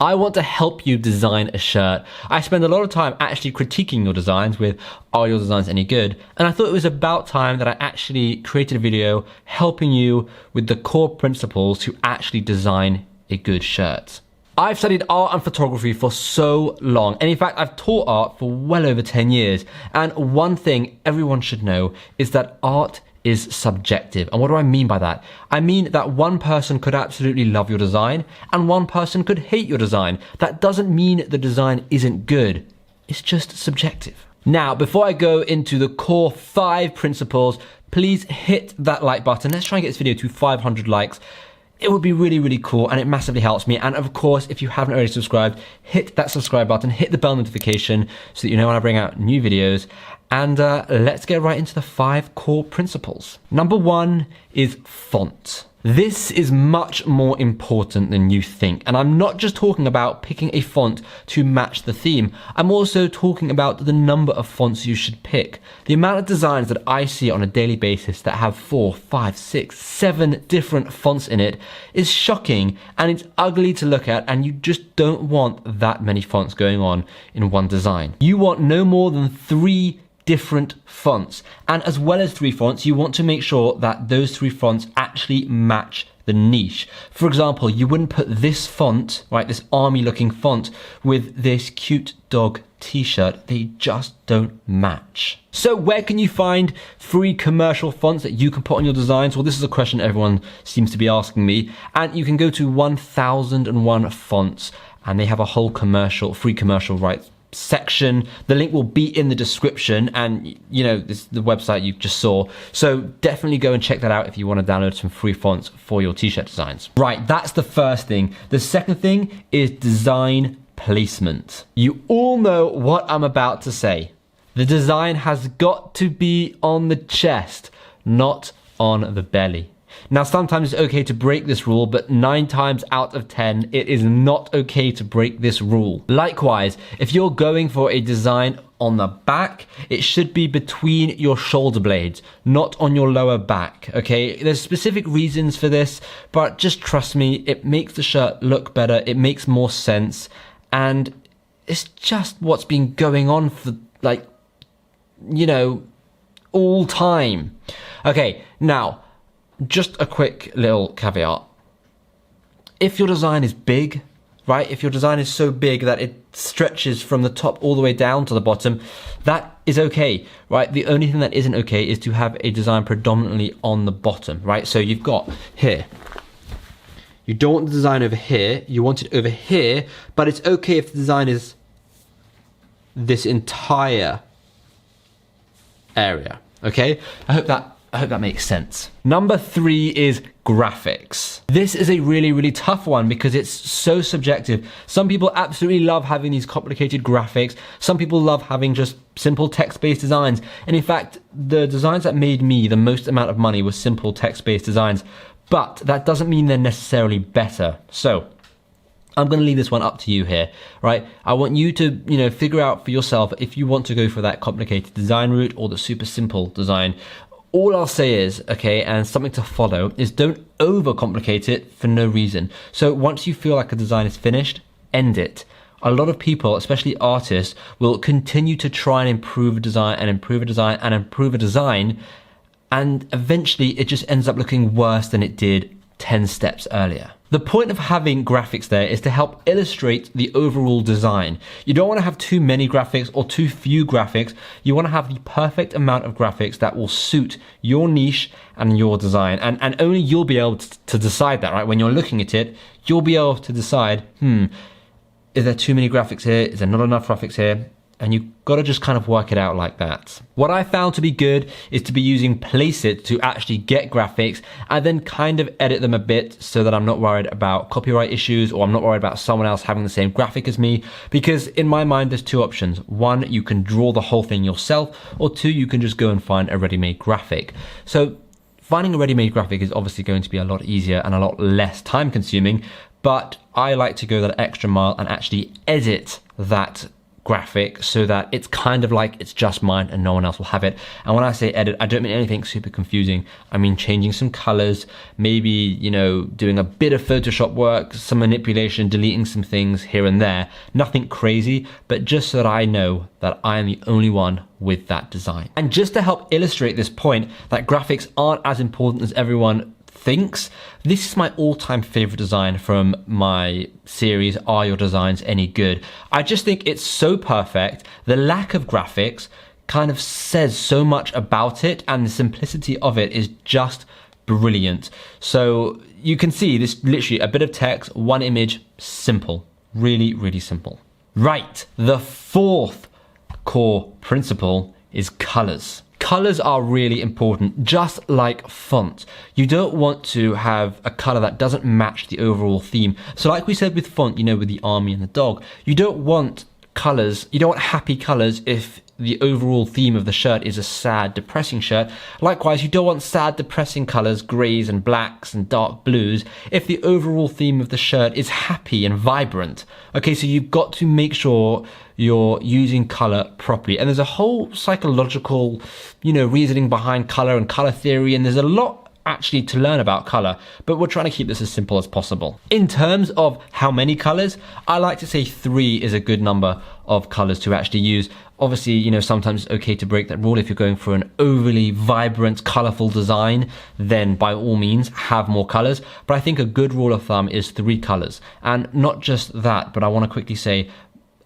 I want to help you design a shirt. I spend a lot of time actually critiquing your designs with, are your designs any good? And I thought it was about time that I actually created a video helping you with the core principles to actually design a good shirt. I've studied art and photography for so long, and in fact I've taught art for well over 10 years, and one thing everyone should know is that art is subjective. And what do I mean by that? I mean that one person could absolutely love your design and one person could hate your design. That doesn't mean the design isn't good, it's just subjective. Now, before I go into the core 5 principles, please hit that like button. Let's try and get this video to 500 likes. It would be really, really cool, and it massively helps me. And of course, if you haven't already subscribed, hit that subscribe button, hit the bell notification so that you know when I bring out new videos. And let's get right into the 5 core principles. Number 1 is font. This is much more important than you think. And I'm not just talking about picking a font to match the theme. I'm also talking about the number of fonts you should pick. The amount of designs that I see on a daily basis that have 4, 5, 6, 7 different fonts in it is shocking, and it's ugly to look at, and you just don't want that many fonts going on in one design. You want no more than 3 different fonts, and as well as 3 fonts, you want to make sure that those 3 fonts actually match the niche. For example, you wouldn't put this font, right, this army looking font with this cute dog t-shirt. They just don't match. So where can you find free commercial fonts that you can put on your designs? Well, this is a question everyone seems to be asking me, and you can go to 1001 fonts, and they have a whole free commercial rights section. The link will be in the description, and you know, this is the website you just saw, so definitely go and check that out if you want to download some free fonts for your t-shirt designs. Right, that's the first thing. The second thing is design placement. You all know what I'm about to say. The design has got to be on the chest, not on the belly. Now, sometimes it's okay to break this rule, but 9 times out of 10, it is not okay to break this rule. Likewise, if you're going for a design on the back, it should be between your shoulder blades, not on your lower back, okay? There's specific reasons for this, but just trust me, it makes the shirt look better, it makes more sense, and it's just what's been going on for, like, you know, all time. Okay, now, just a quick little caveat. If your design is big, right? If your design is so big that it stretches from the top all the way down to the bottom, that is okay, right? The only thing that isn't okay is to have a design predominantly on the bottom, right? So you've got here. You don't want the design over here. You want it over here, but it's okay if the design is this entire area, okay? I hope that makes sense. Number 3 is graphics. This is a really, really tough one because it's so subjective. Some people absolutely love having these complicated graphics. Some people love having just simple text-based designs. And in fact, the designs that made me the most amount of money were simple text-based designs. But that doesn't mean they're necessarily better. So I'm going to leave this one up to you here, right? I want you to, you know, figure out for yourself if you want to go for that complicated design route or the super simple design. All I'll say is, okay, and something to follow, is don't overcomplicate it for no reason. So once you feel like a design is finished, end it. A lot of people, especially artists, will continue to try and improve a design and improve a design and improve a design, and eventually it just ends up looking worse than it did 10 steps earlier. The point of having graphics there is to help illustrate the overall design. You don't want to have too many graphics or too few graphics. You want to have the perfect amount of graphics that will suit your niche and your design. And only you'll be able to decide that, right? When you're looking at it, you'll be able to decide, is there too many graphics here? Is there not enough graphics here? And you've got to just kind of work it out like that. What I found to be good is to be using Placeit to actually get graphics and then kind of edit them a bit so that I'm not worried about copyright issues or I'm not worried about someone else having the same graphic as me. Because in my mind, there's 2 options. 1, you can draw the whole thing yourself, or 2, you can just go and find a ready-made graphic. So finding a ready-made graphic is obviously going to be a lot easier and a lot less time consuming, but I like to go that extra mile and actually edit that graphic so that it's kind of like it's just mine and no one else will have it. And when I say edit, I don't mean anything super confusing. I mean changing some colors, maybe, you know, doing a bit of Photoshop work, some manipulation, deleting some things here and there. Nothing crazy, but just so that I know that I am the only one with that design. And just to help illustrate this point that graphics aren't as important as everyone thinks, this is my all-time favorite design from my series, Are Your Designs Any Good? I just think it's so perfect. The lack of graphics kind of says so much about it, and the simplicity of it is just brilliant. So you can see this, literally a bit of text, one image, simple, really, really simple. Right, the fourth core principle is colors. Colors are really important, just like font. You don't want to have a color that doesn't match the overall theme. So like we said with font, you know, with the army and the dog, you don't want colors, you don't want happy colors if the overall theme of the shirt is a sad, depressing shirt. Likewise, you don't want sad, depressing colors, grays and blacks and dark blues, if the overall theme of the shirt is happy and vibrant. Okay, so you've got to make sure you're using color properly. And there's a whole psychological, you know, reasoning behind color and color theory, and there's a lot actually to learn about color, but we're trying to keep this as simple as possible. In terms of how many colors, I like to say 3 is a good number of colors to actually use. Obviously, you know, sometimes it's okay to break that rule. If you're going for an overly vibrant, colorful design, then by all means have more colors. But I think a good rule of thumb is 3 colors. And not just that, but I want to quickly say,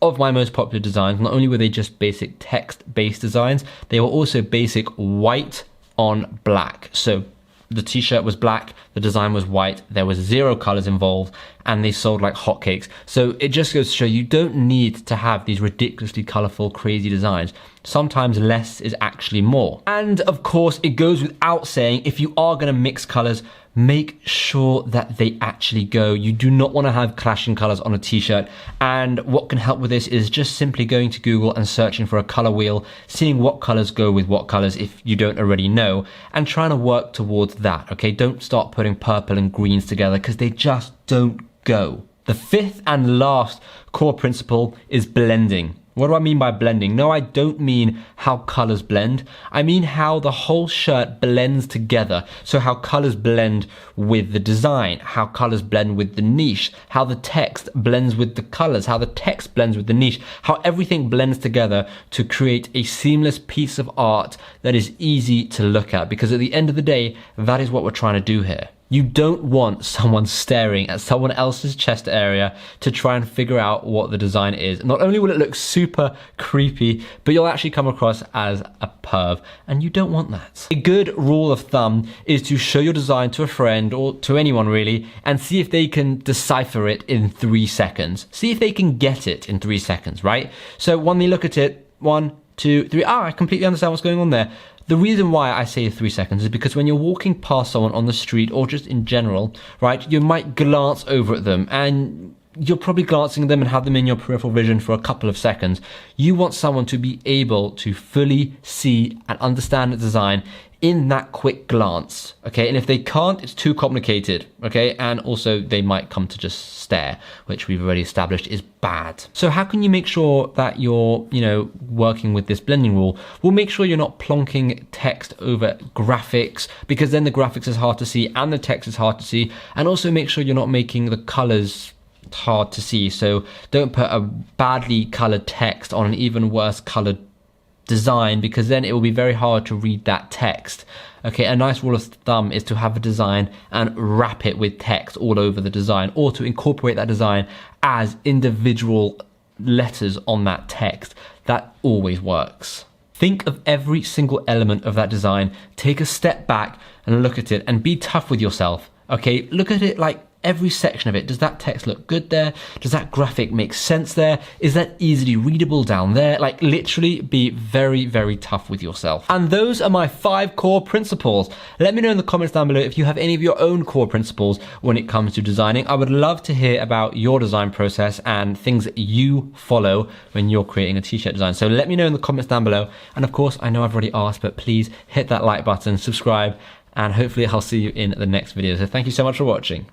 of my most popular designs, not only were they just basic text-based designs, they were also basic white on black. So the t-shirt was black, the design was white, there was 0 colors involved, and they sold like hotcakes. So it just goes to show you don't need to have these ridiculously colorful, crazy designs. Sometimes less is actually more. And of course, it goes without saying, if you are going to mix colors, make sure that they actually go. You do not want to have clashing colors on a t-shirt. And what can help with this is just simply going to Google and searching for a color wheel, seeing what colors go with what colors if you don't already know, and trying to work towards that, okay? Don't start putting purple and greens together because they just don't go. The 5th and last core principle is blending. What do I mean by blending? No, I don't mean how colors blend. I mean how the whole shirt blends together. So how colors blend with the design, how colors blend with the niche, how the text blends with the colors, how the text blends with the niche, how everything blends together to create a seamless piece of art that is easy to look at. Because at the end of the day, that is what we're trying to do here. You don't want someone staring at someone else's chest area to try and figure out what the design is. Not only will it look super creepy, but you'll actually come across as a perv, and you don't want that. A good rule of thumb is to show your design to a friend or to anyone really, and see if they can decipher it in 3 seconds. See if they can get it in 3 seconds, right? So when they look at it, 1, 2, 3, I completely understand what's going on there. The reason why I say 3 seconds is because when you're walking past someone on the street or just in general, right, you might glance over at them and you're probably glancing at them and have them in your peripheral vision for a couple of seconds. You want someone to be able to fully see and understand the design in that quick glance, okay? And if they can't, it's too complicated, okay? And also they might come to just stare, which we've already established is bad. So how can you make sure that you're, you know, working with this blending rule? Well, make sure you're not plonking text over graphics, because then the graphics is hard to see and the text is hard to see. And also make sure you're not making the colors hard to see. So don't put a badly colored text on an even worse colored design, because then it will be very hard to read that text. Okay, a nice rule of thumb is to have a design and wrap it with text all over the design, or to incorporate that design as individual letters on that text. That always works. Think of every single element of that design, take a step back and look at it, and be tough with yourself. Okay, look at it like every section of it. Does that text look good there? Does that graphic make sense there? Is that easily readable down there? Like, literally be very, very tough with yourself. And those are my 5 core principles. Let me know in the comments down below if you have any of your own core principles when it comes to designing. I would love to hear about your design process and things that you follow when you're creating a t-shirt design. So let me know in the comments down below. And of course, I know I've already asked, but please hit that like button, subscribe, and hopefully I'll see you in the next video. So thank you so much for watching.